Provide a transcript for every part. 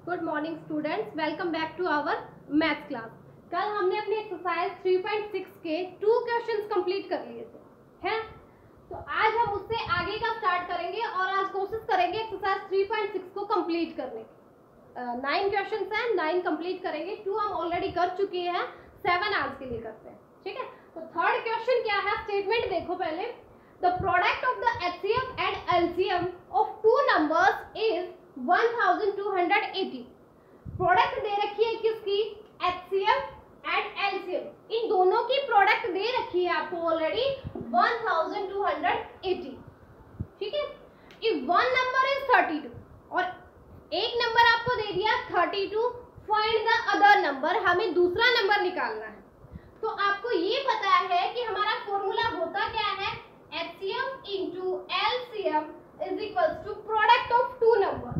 Good morning students, welcome back to our maths class. कल हमने अपनी एक्सरसाइज 3.6 के 2 क्वेश्चंस कंप्लीट कर लिए थे, हैं? तो आज हम उससे आगे का स्टार्ट करेंगे और आज कोशिश करेंगे एक्सरसाइज 3.6 को कंप्लीट करने की। 9 क्वेश्चंस हैं, 9 कंप्लीट करेंगे। 2 हम ऑलरेडी कर चुके हैं, 7 आज के लिए करते हैं, ठीक है। तो थर्ड क्वेश्चन क्या है, स्टेटमेंट देखो पहले। The product of the HCF and LCM of 2 numbers is 1280। Product दे रखी है किसकी, एचसीएफ एंड एलसीएम, इन दोनों की प्रोडक्ट दे रखी है आपको ऑलरेडी 1280, ठीक है। इफ वन नंबर इज 32 और एक नंबर आपको दे दिया 32, फाइंड द अदर नंबर, हमें दूसरा नंबर निकालना है। तो आपको ये पता है कि हमारा फॉर्मूला होता क्या है, HCF into LCM is equals to product of 2 number.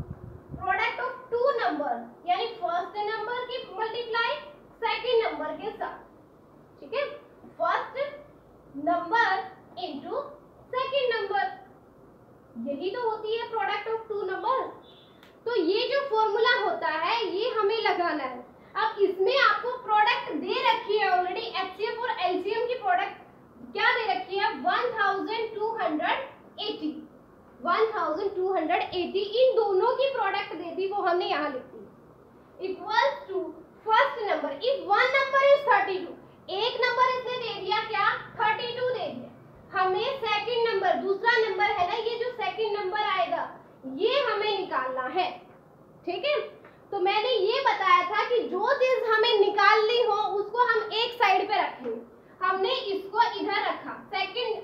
Product of 2 number यानी फर्स्ट नंबर की मल्टीप्लाई सेकंड नंबर के साथ, ठीक है। First number into second number, यही तो होती है प्रोडक्ट ऑफ 2 नंबर। तो ये जो फॉर्मूला होता है ये हमें लगाना है। अब इसमें आपको प्रोडक्ट दे रखी है ऑलरेडी, एचसीएफ और एलसीएम की प्रोडक्ट क्या दे रखी है, 1280। 1280 इन दोनों की प्रोडक्ट दे दी, वो हमने यहाँ लिखी है। Equals to first number, if one number is 32, एक नंबर इसने दे दिया क्या, 32 दे दिया। हमें सेकंड नंबर, दूसरा नंबर है ना, ये जो सेकंड नंबर आएगा ये हमें निकालना है, ठीक है। तो मैंने ये बताया था कि जो चीज हमें निकालनी हो उसको हम एक साइड पे रखेंगे। हमने इसको इधर रखा, सेकंड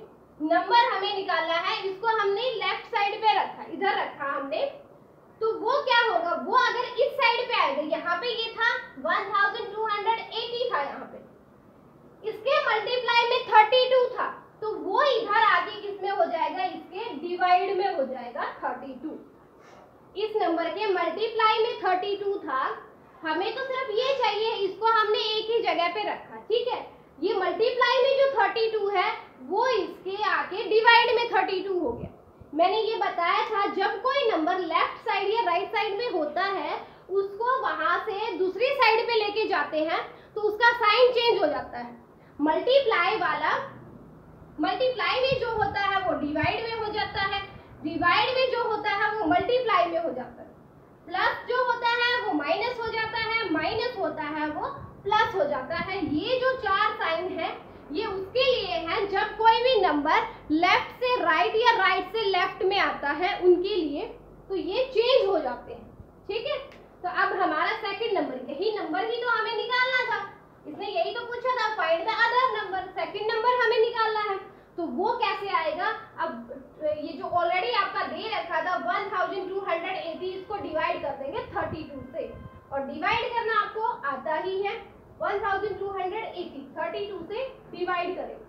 नंबर हमें निकालना है, इसको हमने लेफ्ट साइड पे रखा, इधर रखा हमने। तो वो क्या होगा, वो अगर इस साइड पे आएगा, यहाँ पे ये था 1280 था, यहाँ पे इसके मल्टीप्लाई में 32 था, तो वो इधर आके किसमें हो जाएगा, इसके डिवाइड में हो जाएगा 32। इस नंबर के मल्टीप्लाई में 32 था, हमें तो सिर्फ ये चाहिए, इसको हमने एक ही जगह पे रखा, ठीक है। ये मल्टीप्लाई में जो 32 है वो इसके आके डिवाइड में 32 हो गया। मैंने ये बताया था जब कोई नंबर लेफ्ट साइड या राइट साइड में होता है उसको वहां से दूसरी साइड पे लेके जाते हैं तो उसका साइन चेंज हो जाता है। मल्टीप्लाई वाला, मल्टीप्लाई में जो होता है वो डिवाइड में हो जाता है, डिवाइड में जो होता है वो मल्टीप्लाई में हो जाता है, प्लस जो होता है वो माइनस हो जाता है, माइनस होता है वो प्लस हो जाता है। ये जो 4 साइन है ये उसके लिए है जब कोई भी नंबर लेफ्ट से राइट या राइट से लेफ्ट में आता है उनके लिए, तो ये चेंज हो जाते हैं, ठीक है। तो अब हमारा सेकंड नंबर, यही नंबर ही तो हमें निकालना था, इसने यही तो पूछा था, find the other number, second number हमें निकालना है। तो वो कैसे आएगा, अब ये जो ऑलरेडी आपका दे रखा था 1280, इसको डिवाइड कर देंगे 32 से, और डिवाइड करना आपको आता ही है। 1280 32 से डिवाइड करेंगे,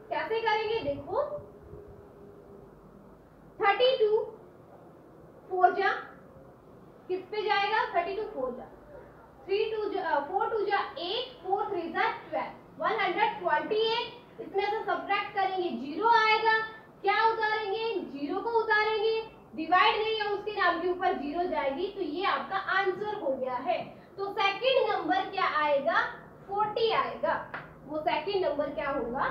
कैसे करेंगे देखो, 32 4 जा किस पे जाएगा, 32 4 जा, 4 2 जा 8, 4 3 जा 12, 128। इसमें से सब्ट्रैक्ट करेंगे 0 आएगा, क्या उतारेंगे, 0 को उतारेंगे, डिवाइड नहीं है उसके नाम के ऊपर 0 जाएगी, तो ये आपका आंसर हो गया है। तो सेकंड नंबर क्या आएगा, 40 आएगा। वो सेकंड नंबर क्या होगा,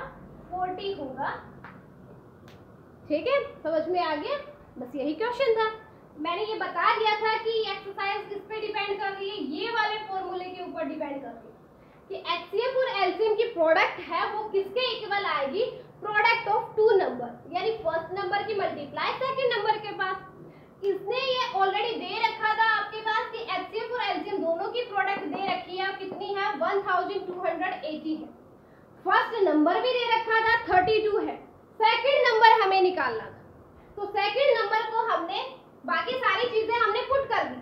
40 होगा, ठीक है। समझ में आ गया, बस यही क्वेश्चन था। मैंने ये बता दिया था कि एक्सरसाइज किस पे डिपेंड कर रही है, ये वाले फॉर्मूले के ऊपर डिपेंड कर रही है कि एचसीएफ और एलसीएम की प्रोडक्ट है वो किसके इक्वल आएगी, प्रोडक्ट ऑफ 2 नंबर, यानी फर्स्ट नंबर की मल्टीप्लाई सेकंड नंबर के पास। इसने ये ऑलरेडी दे रखा था आपके पास कि एचसीएफ और एलसीएम दोनों की प्रोडक्ट दे रखी है, कितनी है, 1280 है। फर्स्ट नंबर भी दे रखा था 32 है, सेकंड नंबर हमें निकालना था, तो सेकंड नंबर को हमने, बाकी सारी चीजें हमने पुट कर दी,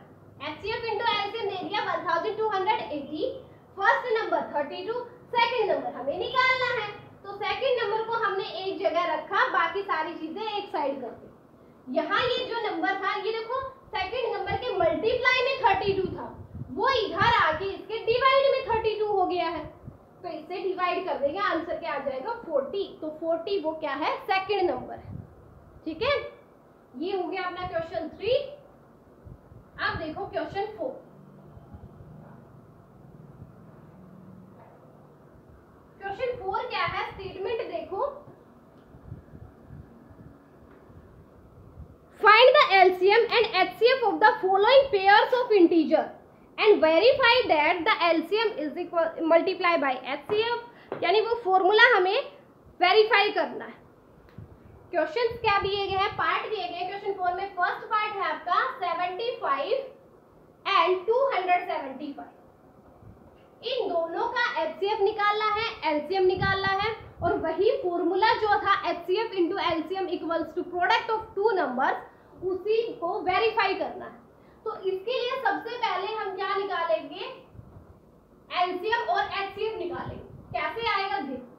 एचसीएफ इंटू एलसीएम दे दिया 1280, फर्स्ट नंबर 32, सेकंड नंबर हमें निकालना है, तो सेकंड नंबर को हमने एक जगह रखा, बाकी सारी चीजें एक साइड कर दी। यहाँ ये जो नंबर था, ये देखो सेकंड नंबर के मल्टीप्लाई में 32 था, वो इधर आके इसके डिवाइड में 32 हो गया है, तो इससे डिवाइड कर देंगे, आंसर क्या आ जाएगा 40। तो 40 वो क्या है, सेकंड नंबर है, ठीक है। ये हो गया अपना क्वेश्चन 3। अब देखो question 4। pairs of integer and verify that the LCM is equal multiply by HCF, यानी वो फॉर्मूला हमें वेरीफाई करना है। क्वेश्चन क्या दिए गए हैं, पार्ट दिए गए हैं क्वेश्चन 4 में। फर्स्ट पार्ट है आपका 75 एंड 275, इन दोनों का HCF निकालना है, LCM निकालना है, और वही फॉर्मूला जो था HCF into LCM equals to product of two numbers, उसी को वेरीफाई करना है। तो इसके लिए सबसे पहले हम क्या निकालेंगे, LCM और HCF निकालेंगे। कैसे आएगा देखो,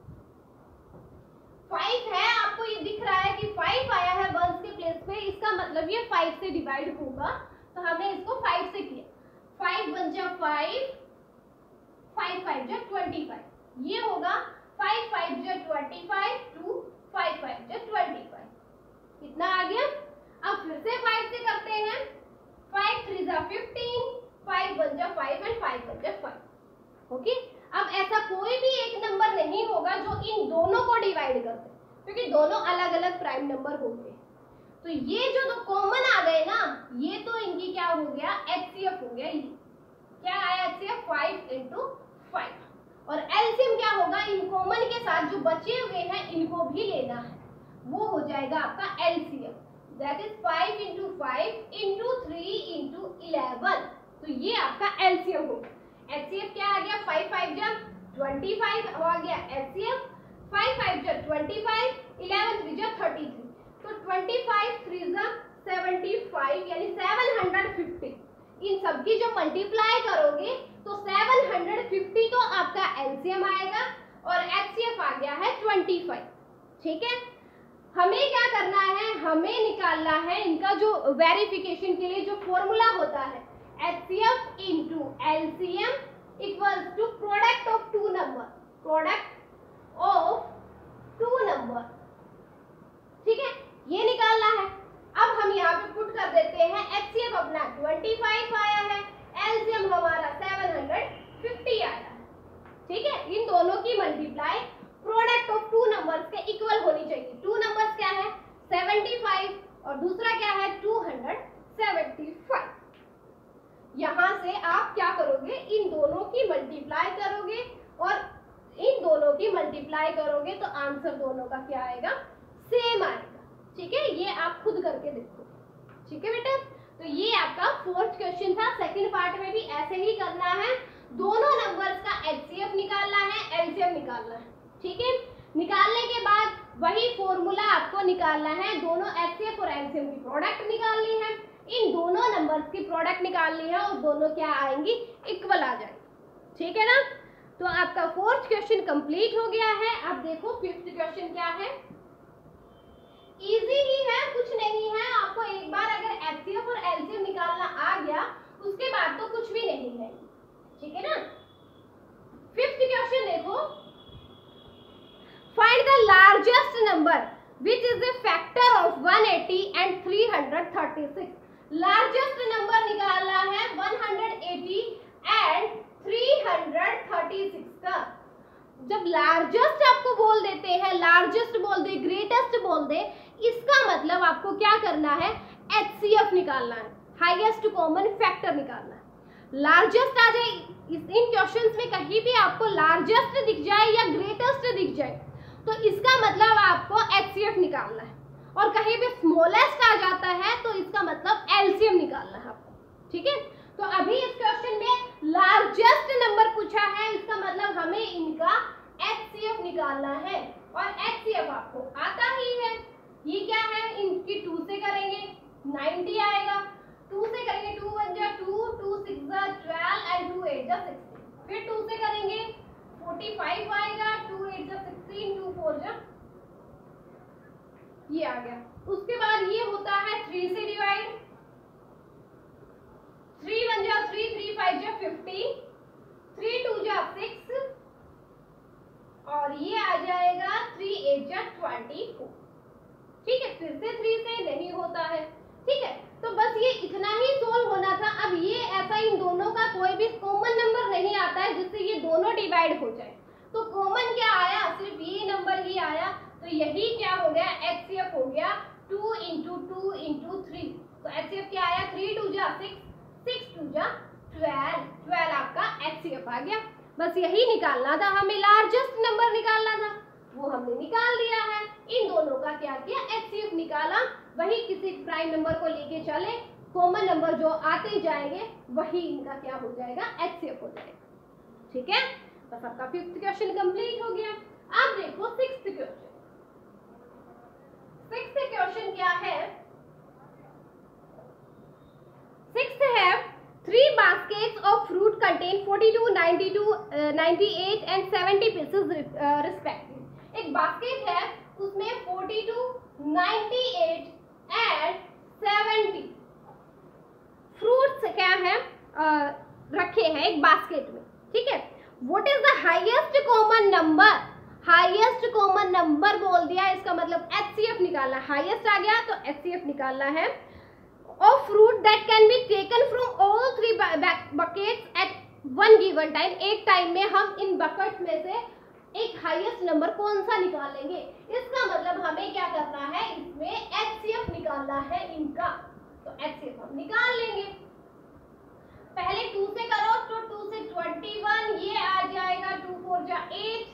5 है, आपको ये दिख रहा है कि 5 आया है वंस के प्लेस पे, इसका मतलब ये 5 से डिवाइड होगा, तो हमने इसको 5 से किया। 5 1 जा 5, 5 5 जा 25, ये होगा 5 5 जा 25 टू 5 5 जा 25, कितना आ गया। अब फिर से 5 से करते हैं, 5 3 जा 15, 5 1 जा 5 एंड 5 1 जा 5। ओके, अब ऐसा कोई भी एक नंबर नहीं होगा जो इन दोनों को डिवाइड कर दे, क्योंकि दोनों अलग अलग प्राइम नंबर होंगे। तो ये जो दो कॉमन आ गए ना, ये तो इनकी क्या हो गया, HCF हो गया। ये क्या आया HCF, 5 इंटू 5। और LCM क्या होगा, इन कॉमन के साथ जो बचे हुए हैं इनको भी लेना है, वो हो जाएगा आपका LCM, that is 5 into 5 into 3 into 11। तो ये आपका LCM होगा। HCF क्या आ गया, 5 5 जा 25 आ गया HCF, 5 5 जा 25, 11 3 जा 33, तो 25 3 जा 75, यानी 750। इन सबकी जो मल्टीप्लाई करोगे तो 750 तो आपका LCM आएगा, और HCF आ गया है 25। ठीक है, हमें क्या करना है, हमें निकालना है इनका जो वेरिफिकेशन के लिए जो फॉर्मूला होता है, HCF into LCM equals to product of two number, product of two number. ठीक है, ये निकालना है। अब हम यहाँ पे पुट कर देते हैं, HCF अपना 25 आया है, LCM हमारा 750 आया है। ठीक है, इन दोनों की multiply product of two numbers के इक्वल होनी चाहिए। टू नंबर्स क्या है, 75 और दूसरा क्या है 275। यहां से आप क्या करोगे, इन दोनों की मल्टीप्लाई करोगे, और इन दोनों की मल्टीप्लाई करोगे तो आंसर दोनों का क्या आएगा, सेम आएगा। ठीक है, ये आप खुद करके देखो। ठीक है बेटा, तो ये आपका फोर्थ क्वेश्चन था। सेकंड पार्ट में भी ऐसे ही करना है, दोनों नंबर्स का HCF निकालना है, LCM निकालना है। ठीक है, निकालने के बाद वही फॉर्मूला आपको निकालना है, दोनों HCF और LCM की प्रोडक्ट निकालनी है, इन दोनों नंबर्स की प्रोडक्ट निकालनी है, और दोनों क्या आएंगी, इक्वल आ जाएंगी। ठीक है ना, तो आपका फोर्थ क्वेश्चन कंप्लीट हो गया है। अब देखो फिफ्थ क्वेश्चन क्या है, इजी ही है, कुछ नहीं है। आपको एक बार अगर HCF और LCM निकालना आ गया, उसके बाद तो कुछ भी नहीं है। ठीक है ना, फिफ्थ क्वेश्चन देखो, find the largest number which is the factor of 180 and 336। Largest number निकालना है 180 एंड 336 का। जब लार्जेस्ट आपको बोल देते हैं, लार्जेस्ट बोल दे, ग्रेटेस्ट बोल दे, इसका मतलब आपको क्या करना है, HCF निकालना है, हाईएस्ट कॉमन फैक्टर निकालना है। लार्जेस्ट आ जाए, इन क्वेश्चंस में कहीं भी आपको लार्जेस्ट दिख जाए या ग्रेटेस्ट दिख जाए, तो इसका मतलब आपको HCF निकालना है, और कहीं भी स्मॉलेस्ट आ जाता है तो इसका मतलब LCM निकालना है आपको। ठीक है, तो अभी इस क्वेश्चन में लार्जेस्ट नंबर पूछा है, इसका मतलब हमें इनका HCF निकालना है, और HCF आपको आता ही है। ये क्या है, इनकी 2 से करेंगे 90 आएगा, 2 से करेंगे 2 1 जा 2, 2 6 जा 12 एंड 2 8 जा 16, फिर 2 से करेंगे 45 आएगा, 2 8 जा 16, 2 4 जा, ये आ गया। उसके बाद ये होता है 3 से डिवाइड, 3 1 जा 3, 3 5 जा 15, 3 2 जा 6, और ये आ जाएगा 3 8 जा 24। ठीक है, फिर से 3 से नहीं होता है। ठीक है, तो बस ये इतना ही सोल्व होना था। अब ये ऐसा इन दोनों का कोई भी कॉमन नंबर नहीं आता है जिससे ये दोनों डिवाइड हो जाए। तो कॉमन क्या आया, सिर्फ ये नंबर ही आया, तो यही क्या हो गया, HCF हो गया 2 इंटू 2 इंटू 3। तो HCF क्या आया, 3 2 जा 6, 6 2 जा 12, 12 आपका HCF आ गया। बस यही निकालना था हमें, लार्जेस्ट नंबर निकालना था, वो हमने निकाल दिया है। इन दोनों का क्या किया, HCF निकाला। वही किसी प्राइम नंबर को लेके चले, कॉमन नंबर जो आते जाएंगे वही इनका क्या हो जाएगा, HCF हो जाएगा। ठीक है, बस आपका 5th क्वेश्चन कंप्लीट हो गया। अब देखो 6th क्वेश्चन। 6th क्वेश्चन क्या है, 6th है 3 baskets of fruit contain 42, 92, 98 and 70 pieces respectively। एक बास्केट है, उसमें 42, 98 and 70 फ्रूट्स क्या है रखे हैं एक बास्केट में। ठीक है, what is the highest common number, highest common number बोल दिया, इसका मतलब HCF निकालना, हाईएस्ट आ गया तो HCF निकालना है। Of fruit that can be taken from all 3 buckets at one given time। एक टाइम में हम इन बकेट्स में से एक हाईएस्ट नंबर कौन सा निकालेंगे, इसका मतलब हमें क्या करना है, इसमें HCF निकालना है इनका, तो HCF हम निकाल लेंगे। पहले 2 से करो तो 2 से 21, ये आ जाएगा 2 4 जा 8,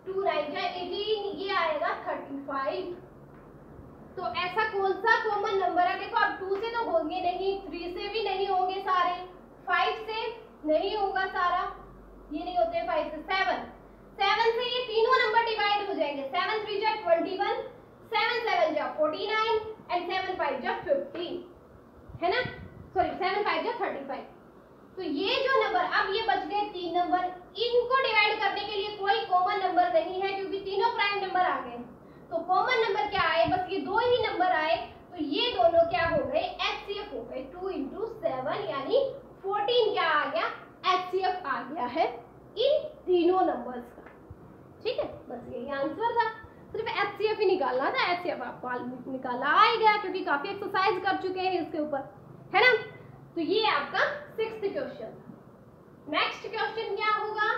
2 9 जा 18, ये आएगा 35। तो ऐसा कौन सा कॉमन नंबर है, देखो अब 2 से तो होंगे नहीं, 3 से भी नहीं होंगे सारे, 5 से नहीं होगा सारा, ये नहीं होते 5 से 7 से ये तीनों नंबर डिवाइड हो जाएंगे, 7 3 जा 21, 7 7 जा 49 एंड 7 5 जा 15, है ना, सॉरी 7 5 जा 35। तो ये जो नंबर, अब ये बच गए 3 नंबर, इनको डिवाइड करने के लिए कोई कॉमन नंबर नहीं है क्योंकि तीनों प्राइम नंबर आ गए। तो कॉमन नंबर क्या आए, बस ये 2 ही नंबर आए, तो ये दोनों क्या हो गए, HCF हो गए। 2 into 7 यानी 14 क्या आ गया, HCF आ गया है इन तीनों नंबर्स का। ठीक है, बस यही आंसर था, सिर्फ HCF ही निकालना था। HCF आपको निकाला आएगा क्योंकि काफी एक्सरसाइज कर चुके हैं इसके ऊपर, है ना। तो ये आपका 6th क्वेश्चन। नेक्स्ट क्वेश्चन क्या होगा,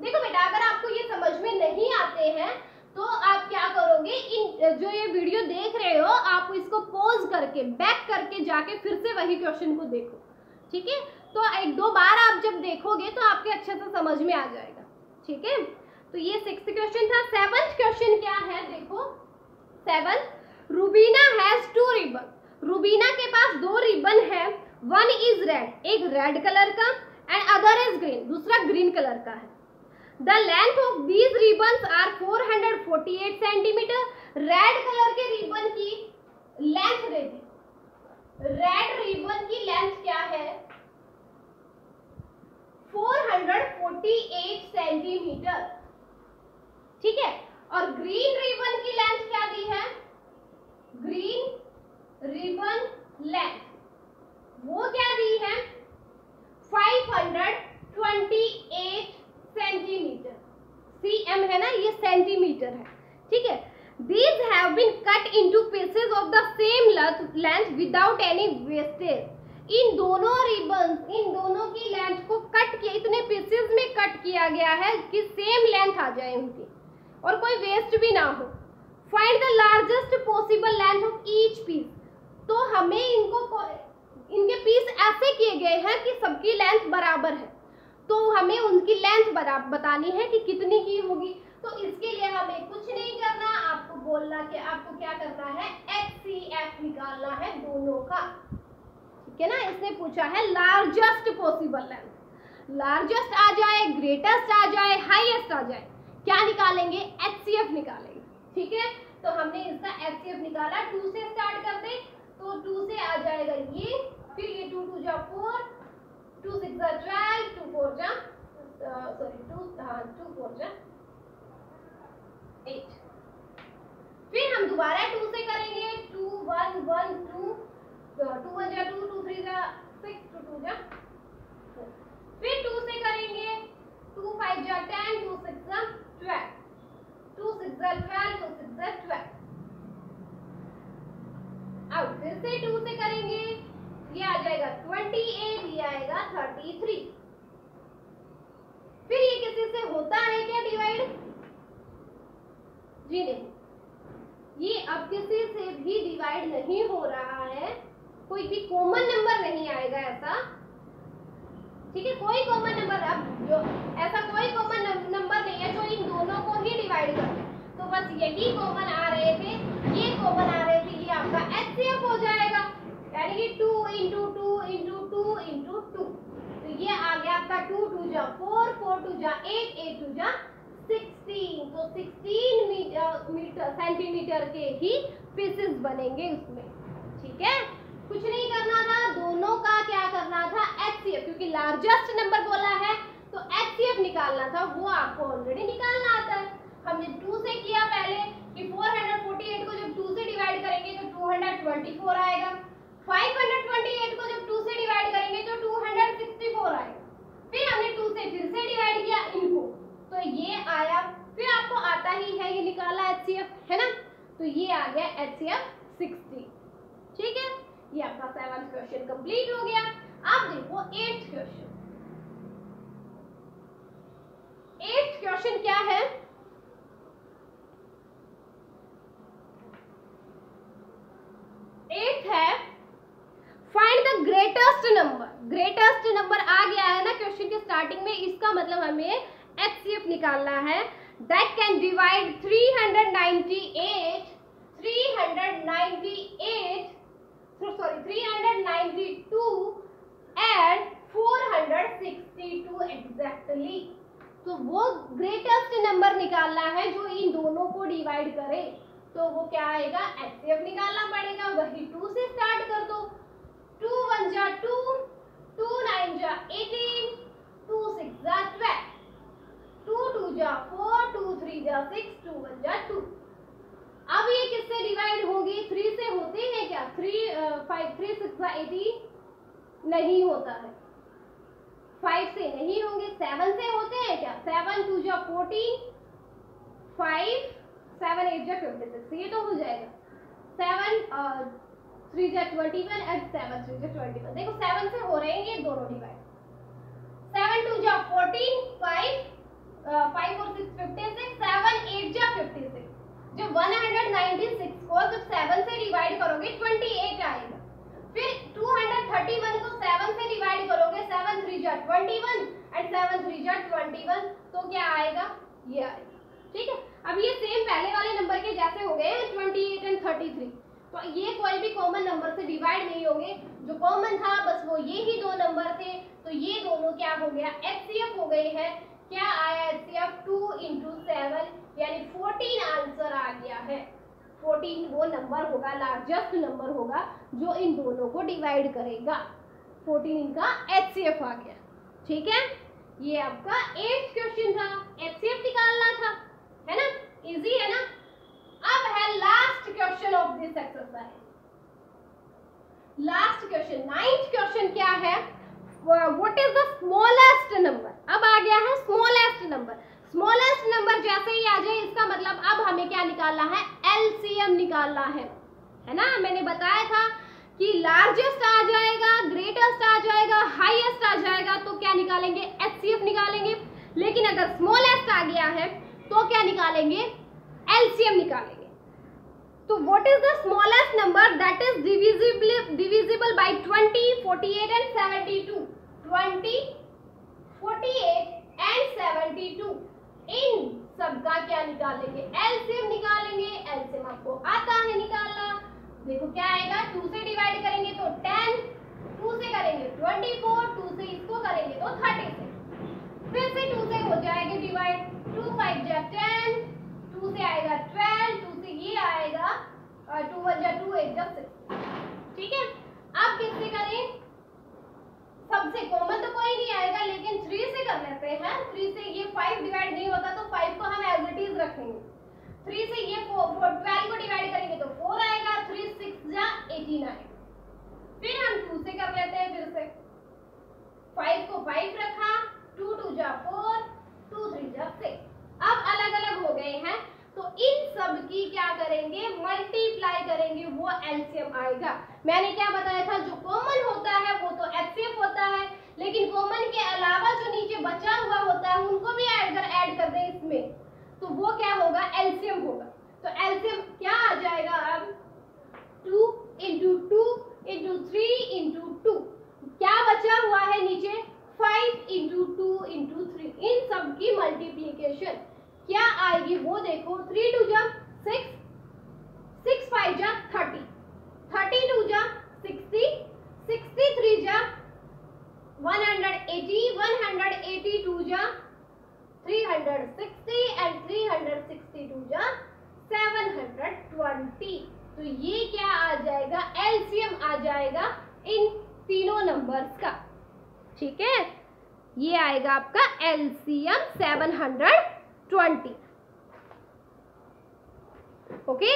देखो बेटा अगर आपको ये समझ में नहीं आते हैं तो आप क्या करोगे, इन जो ये वीडियो देख रहे हो आप इसको पॉज करके बैक करके जाके फिर से वही क्वेश्चन को देखो। ठीक है, तो 1-2 बार आप जब देखोगे तो आपके अच्छे से समझ में आ जाएगा। ठीक है, तो ये 6th क्वेश्चन था। 7th क्वेश्चन क्या है, देखो 7, रूबीना हैज 2 रिबन। रूबीना के पास 2 रिबन है, 1 इज रेड, एक रेड कलर का, एंड अदर इज ग्रीन, दूसरा ग्रीन कलर का है। The length of these ribbons are 448 centimetre. Red colour के रिबन की लेंथ दे दी, रेड रिबन की लेंथ क्या है, 448 सेंटीमीटर। ठीक है, और ग्रीन रिबन की लेंथ क्या दी है, ग्रीन रिबन लेंथ वो क्या दी है, 528 सेंटीमीटर। cm है ना, ये सेंटीमीटर है। ठीक है, these have been cut into pieces of the same length without any wastage। इन दोनों रिबन्स, इन दोनों की लेंथ को कट किया, इतने पीसेस में कट किया गया है कि सेम लेंथ आ जाए उनकी और कोई वेस्ट भी ना हो। Find the largest possible length of each piece. तो हमें इनके पीस ऐसे किए गए हैं कि सबकी लेंथ बराबर है, तो हमें उनकी लेंथ बराबर बतानी है कि कितनी की होगी। तो इसके लिए हमें कुछ नहीं करना, आपको बोलना कि आपको क्या करना है, HCF निकालना है दोनों का। ठीक है ना, इसने पूछा है लार्जेस्ट पॉसिबल लेंथ, लार्जेस्ट आ जाए, ग्रेटेस्ट आ जाए, हाईएस्ट आ जाए, क्या निकालेंगे, HCF निकालेंगे। ठीक है, तो हमने इसका HCF निकाला। 2 से स्टार्ट करते, तो 2 से आ जाएगा ये, फिर ये 2 2 जा 4, 2 6 जा 12, 2 4 जा 2 4 जा 8। फिर हम दोबारा 2 से करेंगे, 2 1 1 2, 2 1 जा 2, 2 3 जा 6, 2 2 जा 4। फिर 2 से करेंगे, 2 5 जा 10, 2 6 जा 12, 2 6 जा 12, 2 6 जा 12। अब फिर से 2 से करेंगे, ये आ जाएगा 28, ये आएगा 33। फिर ये किसी से होता है क्या डिवाइड, जी नहीं, ये अब किसी से भी डिवाइड नहीं हो रहा है, कोई भी कॉमन नंबर नहीं आएगा ऐसा, ठीक है। कोई कॉमन नंबर, अब जो ऐसा कोई कॉमन नंबर नहीं है जो इन दोनों को ही डिवाइड कर दे, तो बस यही कॉमन आ रहे थे, ये कॉमन आ रहे थे, ये आपका HCF हो जाएगा, यानी कि 2 × 2 × 2 × 2। तो ये आ गया आपका 2 × 2 = 4, 4 × 2 = 8, 8 × 2 = 16। तो 16 सेंटीमीटर के ही पीसेस बनेंगे उसमें, ठीक है। कुछ नहीं करना था, दोनों का क्या करना था, HCF, क्योंकि लार्जेस्ट नंबर बोला है तो HCF निकालना था, वो आपको ऑलरेडी निकालना आता है। हमने 2 से किया पहले कि 448 को जब 2 से डिवाइड करेंगे तो 224 आएगा, 528 को जब 2 से डिवाइड करेंगे तो 264 आएगा, फिर हमने 2 से फिर से डिवाइड किया इनको, तो ये आया, फिर आपको आता ही है ये निकाला HCF, है ना। तो ये आ गया HCF 60, ठीक है। ये आपका 7th क्वेश्चन कंप्लीट हो गया। अब देखो 8th क्वेश्चन। 8th क्वेश्चन क्या है, है find the greatest number. Greatest number आ गया है ना क्वेश्चन के स्टार्टिंग में, इसका मतलब हमें HCF निकालना है। That can divide 392 and 462 exactly. तो वो ग्रेटेस्ट नंबर निकालना है जो इन दोनों को डिवाइड करे, तो वो क्या आएगा, HCF निकालना पड़ेगा। वही 2 से स्टार्ट कर दो, 2 × 1 = 2, 2 × 9 = 18, 2 × 6 = 12, 2 × 2 = 4, 2 × 3 = 6, 2 × 1 = 2। अब ये किससे डिवाइड होगी, 3 से होते हैं क्या, 3 6 = 18 नहीं होता है, 5 से नहीं होंगे, 7 से होते हैं क्या, 7 × 2 = 14, 5 7 8 = 56, ये तो हो जाएगा। 7 3 = 21 and 7 3 = 21। देखो 7 से हो रहे हैं ये दोनों डिवाइड। 7 × 2 = 14, 5 और 6 56, 7 8 = 56। जब 196 को जब 7 से डिवाइड करोगे 28 आएगा। फिर 231 को 7 से डिवाइड करोगे, 7 3 = 21 and 7 3 = 21, तो क्या आएगा, ये आएगा, ठीक है। अब ये सेम पहले वाले नंबर के जैसे हो गए 28 and 33, तो ये कोई भी कॉमन नंबर से डिवाइड नहीं होंगे, जो कॉमन था बस वो ये ही दो नंबर थे, तो ये दोनों क्या हो गया, HCF हो गए हैं। क्या आया HCF, 2 × 7 यानी 14 आंसर आ गया है। 14 वो नंबर होगा, लार्जेस्ट नंबर होगा जो इन दोनों को डिवाइड करेगा। 14 इनका HCF आ गया, ठीक है। ये आपका 8th क्वेश्चन था, HCF निकालना था, है ना, इजी है ना। अब है last question of this exercise. Last question 9th question क्या है, what is the smallest number. अब आ गया है स्मॉलेस्ट नंबर। स्मॉलेस्ट नंबर जैसे ही आ जाए इसका मतलब अब हमें क्या निकालना है, LCM निकालना है ना। मैंने बताया था कि लार्जेस्ट आ जाएगा, ग्रेटेस्ट आ जाएगा, हाईएस्ट आ जाएगा, तो क्या निकालेंगे, HCF निकालेंगे। लेकिन अगर स्मॉलेस्ट आ गया है तो क्या निकालेंगे, LCM निकालेंगे। तो what is the smallest number that is divisible by 20, 48 and 72। 20, 48 and 72 इन सबका क्या निकालेंगे, LCM निकालेंगे। LCM आपको आता है निकालना। देखो क्या आएगा, 2 से डिवाइड करेंगे तो 10, 2 से करेंगे 24, 2 से इसको करेंगे तो 36, फिर से 2 से हो जाएगा डिवाइड, 2 5 = 10, 2 से आएगा 12, 2 से ये आएगा 2 1 = 2, 8 = 6, ठीक है। अब किससे करें, सबसे कॉमन तो कोई नहीं आएगा, लेकिन 3 से कर लेते हैं। 3 से ये 5 डिवाइड नहीं होता तो 5 को हम एज इट इज रखेंगे। 3 से ये 12 को डिवाइड करेंगे तो 4 आएगा, 3 6 = 18 आएगा। फिर हम 2 से कर लेते हैं, फिर से 5 को 5 रखा, 2 2 = 4, 2 3 = 6। अब अलग अलग हो गए हैं तो इन सब की क्या करेंगे, मल्टीप्लाई करेंगे, वो LCM आएगा। मैंने क्या बताया था, जो कॉमन होता है वो तो HCF होता है, लेकिन कॉमन के अलावा जो नीचे बचा हुआ होता है उनको भी ऐड कर दें इसमें, तो वो क्या होगा, LCM होगा। तो LCM क्या आ जाएगा, अब 2 × 2 × 3 × 2 मल्टीप्लीकेशन क्या आएगी वो देखो। 3 2 जा 6, 6 5 जा 30, 32 जा 60, 63 जा 180, 182 जा 360 एंड 362 जा 720। तो ये क्या आ जाएगा, एलसीएम आ जाएगा इन तीनों नंबर्स का। ठीक है, ये आएगा आपका एलसीएम 720। ओके,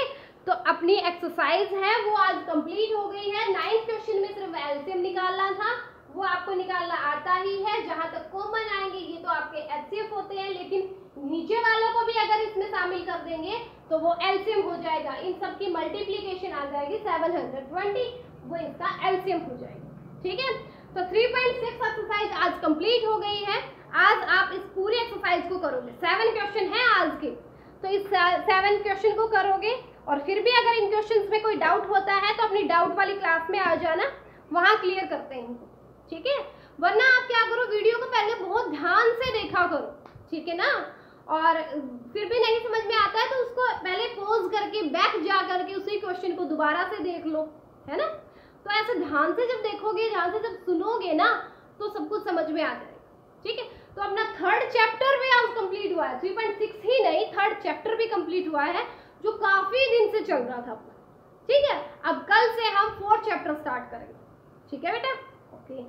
तो अपनी एक्सरसाइज है वो आज कंप्लीट हो गई है। 9th क्वेश्चन में सिर्फ एलसीएम निकालना था, वो आपको निकालना आता ही है। जहां तक कॉमन आएंगे ये तो आपके एचसीएफ होते हैं, लेकिन नीचे वालों को भी अगर इसमें शामिल कर देंगे तो वो एलसीएम हो जाएगा। इन सब की मल्टीप्लीकेशन आ जाएगी 720, वो इसका एलसीएम हो जाएगा। ठीक है, तो 3.6 एक्सरसाइज आज कंप्लीट हो गई है। आज आप इस पूरी एक्सरसाइज को करोगे। 7 क्वेश्चन है आज के, तो इस 7 क्वेश्चन को करोगे। और फिर भी अगर इन क्वेश्चंस में कोई डाउट होता है तो अपनी डाउट वाली क्लास में आ जाना, वहां क्लियर करते हैं इनको। ठीक है, वरना आप क्या करो, वीडियो को पहले बहुत ध्यान से देखा करो। ठीक है ना, और फिर भी नहीं समझ में आता है तो उसको पहले पॉज करके बैक जा करके उसी क्वेश्चन को दोबारा से देख लो, है ना। तो ऐसे ध्यान से जब देखोगे, ध्यान से जब सुनोगे ना, तो सब कुछ समझ में आ जाएगा। ठीक है, तो अपना 3rd चैप्टर भी आज कंप्लीट हुआ है। 3.6 ही नहीं, 3rd चैप्टर भी कंप्लीट हुआ है, जो काफी दिन से चल रहा था अपना। ठीक है, अब कल से हम 4th चैप्टर स्टार्ट करेंगे। ठीक है बेटा, ओके।